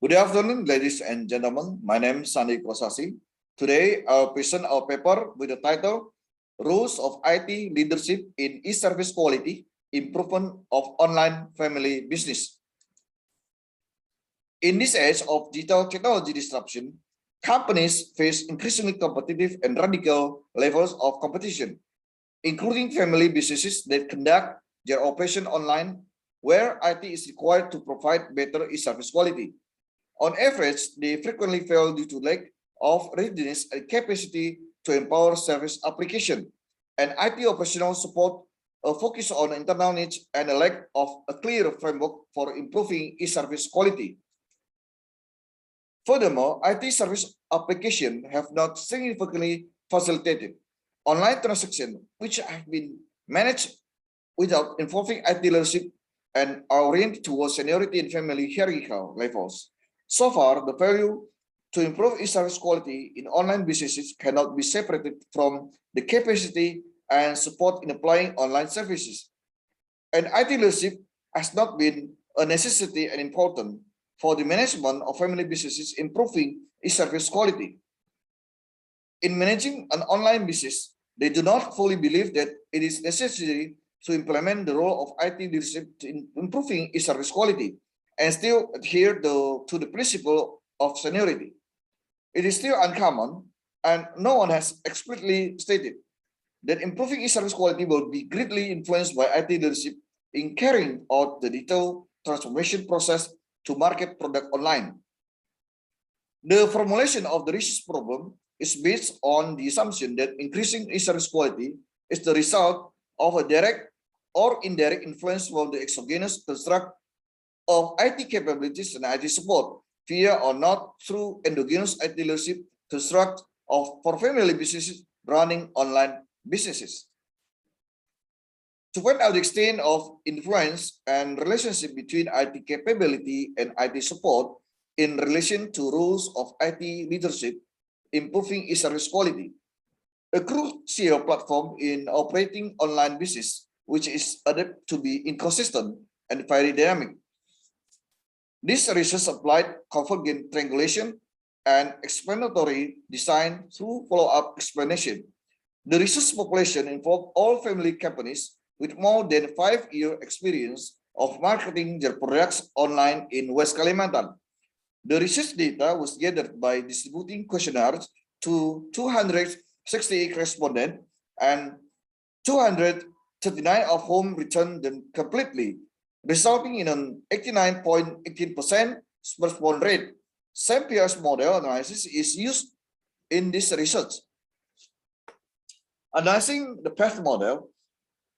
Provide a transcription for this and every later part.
Good afternoon, ladies and gentlemen. My name is Sandy Kosasi. Today, I'll present our paper with the title, Rules of IT Leadership in E-Service Quality, Improvement of Online Family Business. In this age of digital technology disruption, companies face increasingly competitive and radical levels of competition, including family businesses that conduct their operation online, where IT is required to provide better e-service quality. On average, they frequently fail due to lack of readiness and capacity to empower service application, and IT operational support, a focus on internal needs, and a lack of a clear framework for improving e-service quality. Furthermore, IT service applications have not significantly facilitated online transactions, which have been managed without involving IT leadership and are oriented towards seniority and family hierarchical levels. So far, the value to improve e-service quality in online businesses cannot be separated from the capacity and support in applying online services. And IT leadership has not been a necessity and important for the management of family businesses improving e-service quality. In managing an online business, they do not fully believe that it is necessary to implement the role of IT leadership in improving e-service quality and still adhere to the principle of seniority. It is still uncommon, and no one has explicitly stated that improving e-service quality will be greatly influenced by IT leadership in carrying out the digital transformation process to market product online. The formulation of the research problem is based on the assumption that increasing e-service quality is the result of a direct or indirect influence from the exogenous construct of IT capabilities and IT support via or not through endogenous IT leadership construct for family businesses running online businesses. To point out the extent of influence and relationship between IT capability and IT support in relation to rules of IT leadership, improving e-service quality, a crucial platform in operating online business, which is adept to be inconsistent and very dynamic. This research applied convergent triangulation and explanatory design through follow-up explanation. The research population involved all family companies with more than 5-year experience of marketing their products online in West Kalimantan. The research data was gathered by distributing questionnaires to 268 respondents, and 239 of whom returned them completely, resulting in an 89.18% response rate. Same-peers model analysis is used in this research. Analyzing the path model,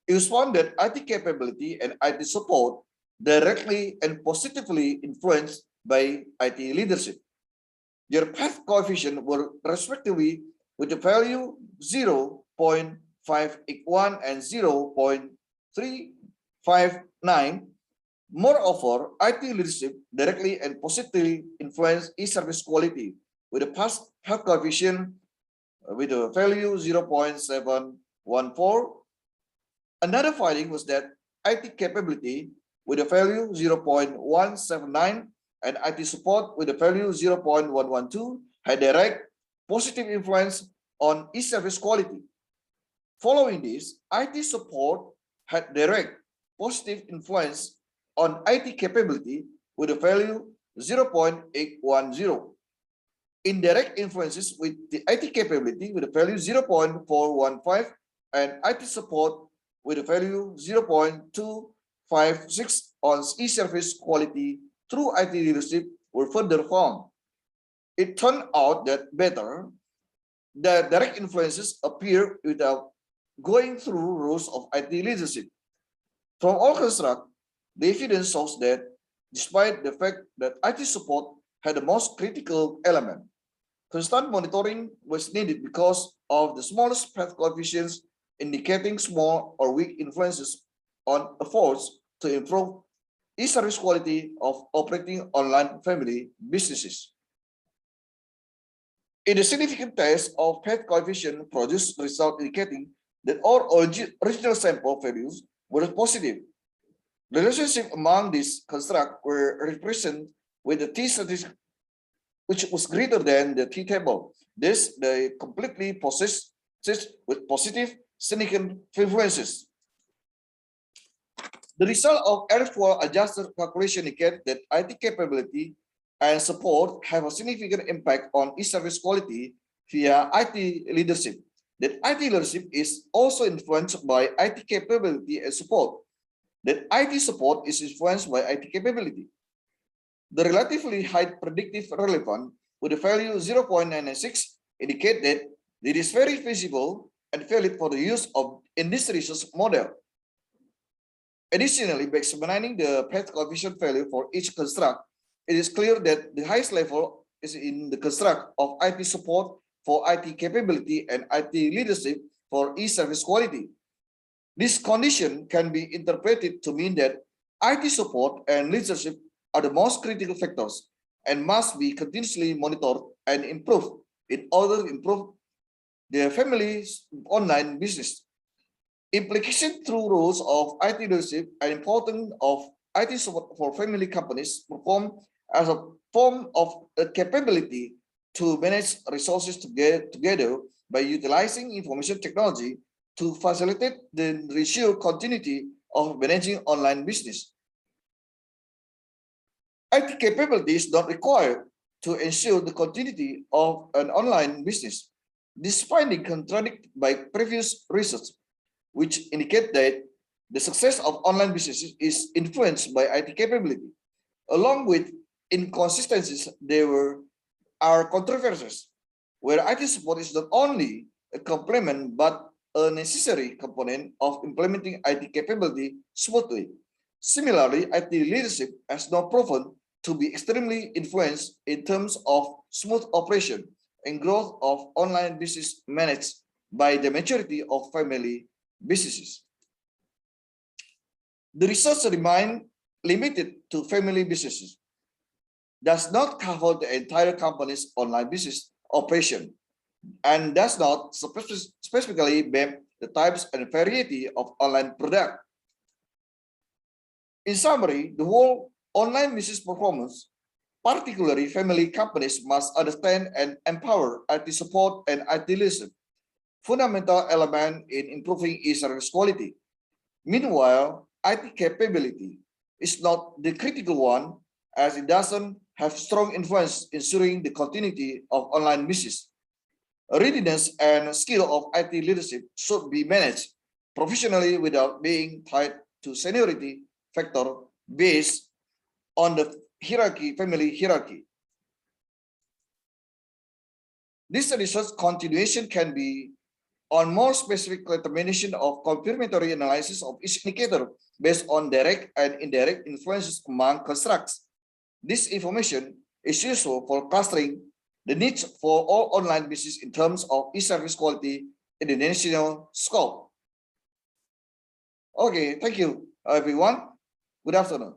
it was found that IT capability and IT support directly and positively influenced by IT leadership. Their path coefficient were respectively with the value 0.581 and 0.359. Moreover, IT leadership directly and positively influenced e-service quality with a path coefficient with a value 0.714. Another finding was that IT capability with a value 0.179 and IT support with a value 0.112 had direct positive influence on e-service quality. Following this, IT support had direct positive influence on IT capability with a value 0.810. Indirect influences with the IT capability with a value 0.415 and IT support with a value 0.256 on e-service quality through IT leadership were further found. It turned out that the direct influences appear without going through rules of IT leadership. From all construct, the evidence shows that despite the fact that IT support had the most critical element, constant monitoring was needed because of the smallest path coefficients indicating small or weak influences on efforts to improve e-service quality of operating online family businesses. In a significant test of path coefficient produced result indicating that all original sample values were positive. The relationship among these constructs were represented with the T statistic which was greater than the T table. This they completely possessed with positive significant influences. The result of actual adjusted calculation indicate that IT capability and support have a significant impact on e-service quality via IT leadership. That IT leadership is also influenced by IT capability and support. That IT support is influenced by IT capability. The relatively high predictive relevance with the value 0.996 indicate that it is very feasible and valid for the use of industry research model. Additionally, by examining the path coefficient value for each construct, it is clear that the highest level is in the construct of IT support for IT capability and IT leadership for e-service quality. This condition can be interpreted to mean that IT support and leadership are the most critical factors and must be continuously monitored and improved in order to improve their family's online business. Implication through rules of IT leadership and importance of IT support for family companies perform as a form of a capability to manage resources together by utilizing information technology to facilitate the ratio continuity of managing online business. IT capability is not required to ensure the continuity of an online business. This finding contradicted by previous research, which indicate that the success of online businesses is influenced by IT capability. Along with inconsistencies, there are controversies where IT support is not only a complement but a necessary component of implementing IT capability smoothly. Similarly, IT leadership has now proven to be extremely influenced in terms of smooth operation and growth of online business managed by the majority of family businesses. The research remains limited to family businesses, does not cover the entire company's online business operation, and does not specifically map the types and variety of online product. In summary, the whole online business performance, particularly family companies, must understand and empower IT support and IT leadership, fundamental element in improving e-service quality. Meanwhile, IT capability is not the critical one, as it doesn't have strong influence ensuring the continuity of online business. Readiness and skill of IT leadership should be managed professionally without being tied to seniority factor based on the family hierarchy. This research continuation can be on more specific determination of confirmatory analysis of each indicator based on direct and indirect influences among constructs. This information is useful for clustering the needs for all online business in terms of e-service quality in the national scope. Okay, thank you, everyone. Good afternoon.